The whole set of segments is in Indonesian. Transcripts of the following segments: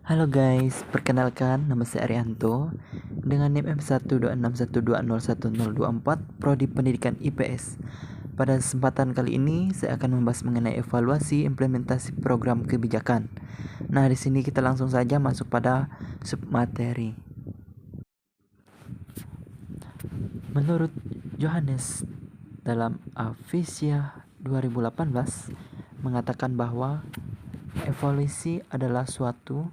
Halo guys, perkenalkan nama saya Arianto dengan NIM M12612011024 Prodi Pendidikan IPS. Pada kesempatan kali ini saya akan membahas mengenai evaluasi implementasi program kebijakan. Nah, di sini kita langsung saja masuk pada submateri. Menurut Johannes dalam Avisia 2018 mengatakan bahwa evaluasi adalah suatu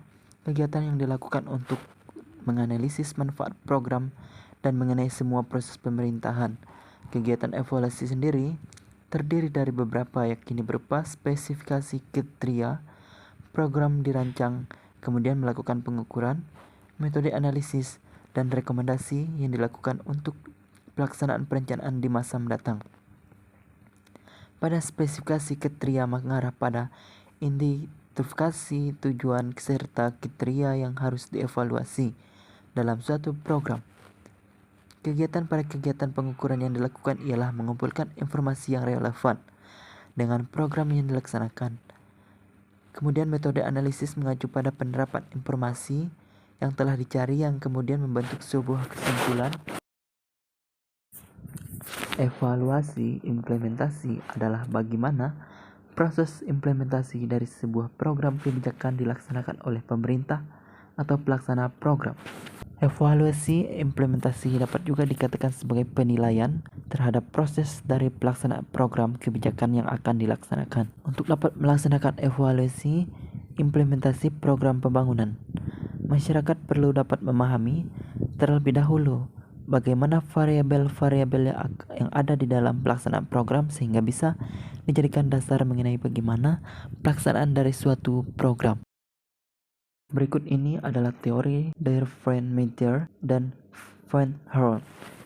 kegiatan yang dilakukan untuk menganalisis manfaat program dan mengenai semua proses pemerintahan. Kegiatan evaluasi sendiri terdiri dari beberapa, yakni berupa spesifikasi kriteria program dirancang, kemudian melakukan pengukuran, metode analisis, dan rekomendasi yang dilakukan untuk pelaksanaan perencanaan di masa mendatang. Pada spesifikasi kriteria mengarah pada identifikasi tujuan serta kriteria yang harus dievaluasi dalam suatu program. Kegiatan pada kegiatan pengukuran yang dilakukan ialah mengumpulkan informasi yang relevan dengan program yang dilaksanakan. Kemudian metode analisis mengacu pada penerapan informasi yang telah dicari yang kemudian membentuk sebuah kesimpulan. Evaluasi implementasi adalah bagaimana proses implementasi dari sebuah program kebijakan dilaksanakan oleh pemerintah atau pelaksana program. Evaluasi implementasi dapat juga dikatakan sebagai penilaian terhadap proses dari pelaksanaan program kebijakan yang akan dilaksanakan. Untuk dapat melaksanakan evaluasi implementasi program pembangunan, masyarakat perlu dapat memahami terlebih dahulu bagaimana variabel-variabel yang ada di dalam pelaksanaan program sehingga bisa dijadikan dasar mengenai bagaimana pelaksanaan dari suatu program. Berikut ini adalah teori dari Frank Meyer dan Van Horn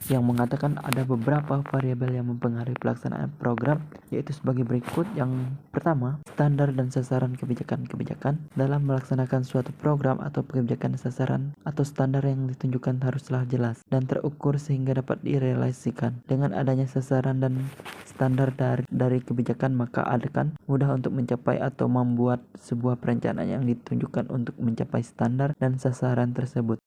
yang mengatakan ada beberapa variabel yang mempengaruhi pelaksanaan program, yaitu sebagai berikut. Yang pertama, standar dan sasaran kebijakan-kebijakan dalam melaksanakan suatu program atau kebijakan. Sasaran atau standar yang ditunjukkan haruslah jelas dan terukur sehingga dapat direalisasikan. Dengan adanya sasaran dan standar dari kebijakan, maka akan mudah untuk mencapai atau membuat sebuah perencanaan yang ditunjukkan untuk mencapai standar dan sasaran tersebut.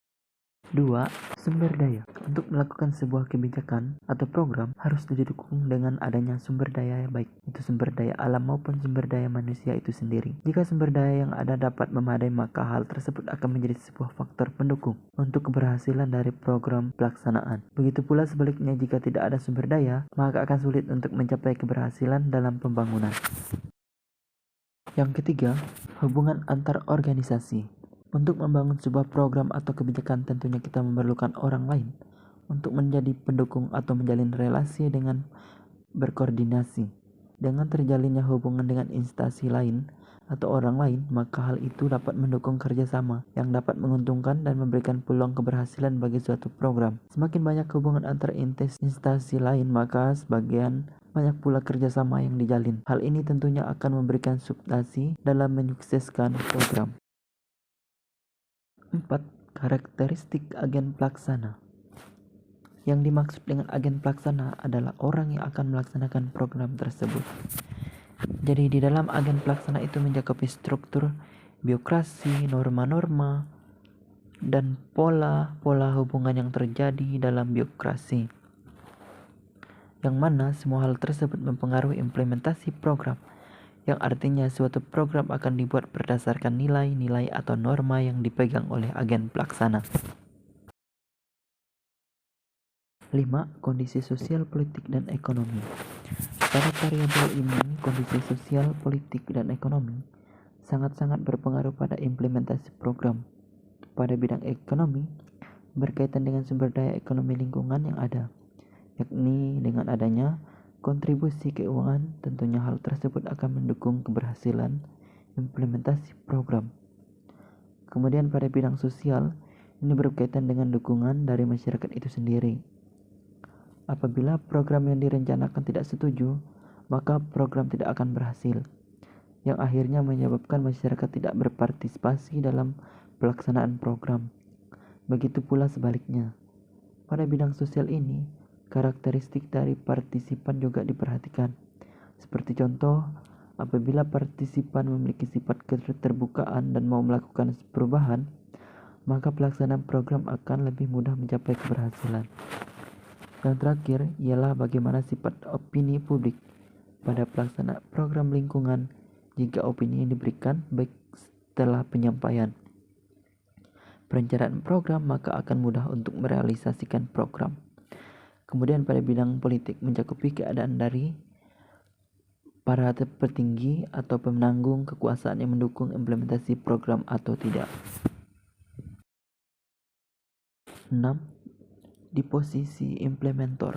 2. Sumber daya. Untuk melakukan sebuah kebijakan atau program harus didukung dengan adanya sumber daya yang baik, itu sumber daya alam maupun sumber daya manusia itu sendiri. Jika sumber daya yang ada dapat memadai, maka hal tersebut akan menjadi sebuah faktor pendukung untuk keberhasilan dari program pelaksanaan. Begitu pula sebaliknya, jika tidak ada sumber daya, maka akan sulit untuk mencapai keberhasilan dalam pembangunan. Yang ketiga, hubungan antar organisasi. Untuk membangun sebuah program atau kebijakan, tentunya kita memerlukan orang lain untuk menjadi pendukung atau menjalin relasi dengan berkoordinasi. Dengan terjalinnya hubungan dengan instansi lain atau orang lain, maka hal itu dapat mendukung kerjasama yang dapat menguntungkan dan memberikan peluang keberhasilan bagi suatu program. Semakin banyak hubungan antar instansi lain, maka sebagian banyak pula kerjasama yang dijalin. Hal ini tentunya akan memberikan substansi dalam menyukseskan program. 4. Karakteristik agen pelaksana. Yang dimaksud dengan agen pelaksana adalah orang yang akan melaksanakan program tersebut. Jadi di dalam agen pelaksana itu mencakupi struktur birokrasi, norma-norma, dan pola-pola hubungan yang terjadi dalam birokrasi, yang mana semua hal tersebut mempengaruhi implementasi program, yang artinya suatu program akan dibuat berdasarkan nilai-nilai atau norma yang dipegang oleh agen pelaksana. 5. Kondisi sosial, politik, dan ekonomi. Pada variabel ini, kondisi sosial, politik, dan ekonomi sangat-sangat berpengaruh pada implementasi program. Pada bidang ekonomi, berkaitan dengan sumber daya ekonomi lingkungan yang ada, yakni dengan adanya kontribusi keuangan, tentunya hal tersebut akan mendukung keberhasilan implementasi program. Kemudian pada bidang sosial, ini berkaitan dengan dukungan dari masyarakat itu sendiri. Apabila program yang direncanakan tidak setuju, maka program tidak akan berhasil, yang akhirnya menyebabkan masyarakat tidak berpartisipasi dalam pelaksanaan program. Begitu pula sebaliknya. Pada bidang sosial ini, karakteristik dari partisipan juga diperhatikan. Seperti contoh, Apabila partisipan memiliki sifat keterbukaan dan mau melakukan perubahan, maka pelaksanaan program akan lebih mudah mencapai keberhasilan. Yang terakhir ialah bagaimana sifat opini publik pada pelaksanaan program lingkungan. Jika opini yang diberikan baik setelah penyampaian perencanaan program, maka akan mudah untuk merealisasikan program. Kemudian pada bidang politik mencakupi keadaan dari para petinggi atau penanggung kekuasaan yang mendukung implementasi program atau tidak. 6. Disposisi implementer.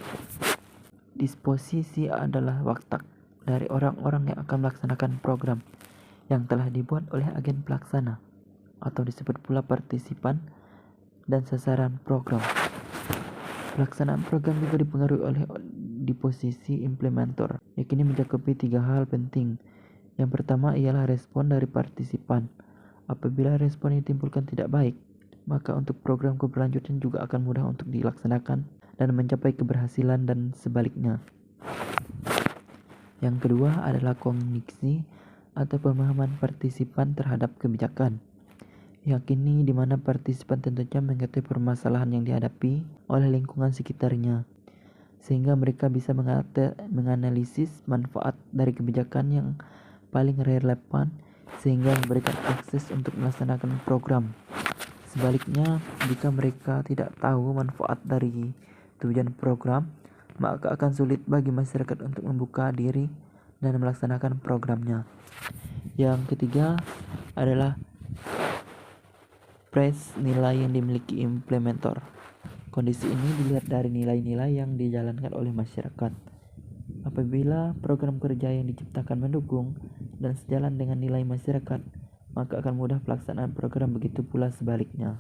Disposisi adalah watak dari orang-orang yang akan melaksanakan program yang telah dibuat oleh agen pelaksana, atau disebut pula partisipan dan sasaran program. Pelaksanaan program juga dipengaruhi oleh disposisi implementer, yakni mencakupi 3 hal penting. Yang pertama ialah respon dari partisipan. Apabila respon yang ditimbulkan tidak baik, maka untuk program keberlanjutan juga akan mudah untuk dilaksanakan dan mencapai keberhasilan dan sebaliknya. Yang kedua adalah kognisi atau pemahaman partisipan terhadap kebijakan. Yakni di mana partisipan tentunya mengetahui permasalahan yang dihadapi oleh lingkungan sekitarnya, sehingga mereka bisa menganalisis manfaat dari kebijakan yang paling relevan sehingga memberikan akses untuk melaksanakan program. Sebaliknya, jika mereka tidak tahu manfaat dari tujuan program, maka akan sulit bagi masyarakat untuk membuka diri dan melaksanakan programnya. Yang ketiga adalah price nilai yang dimiliki implementer. Kondisi ini dilihat dari nilai-nilai yang dijalankan oleh masyarakat. Apabila program kerja yang diciptakan mendukung dan sejalan dengan nilai masyarakat, maka akan mudah pelaksanaan program, begitu pula sebaliknya.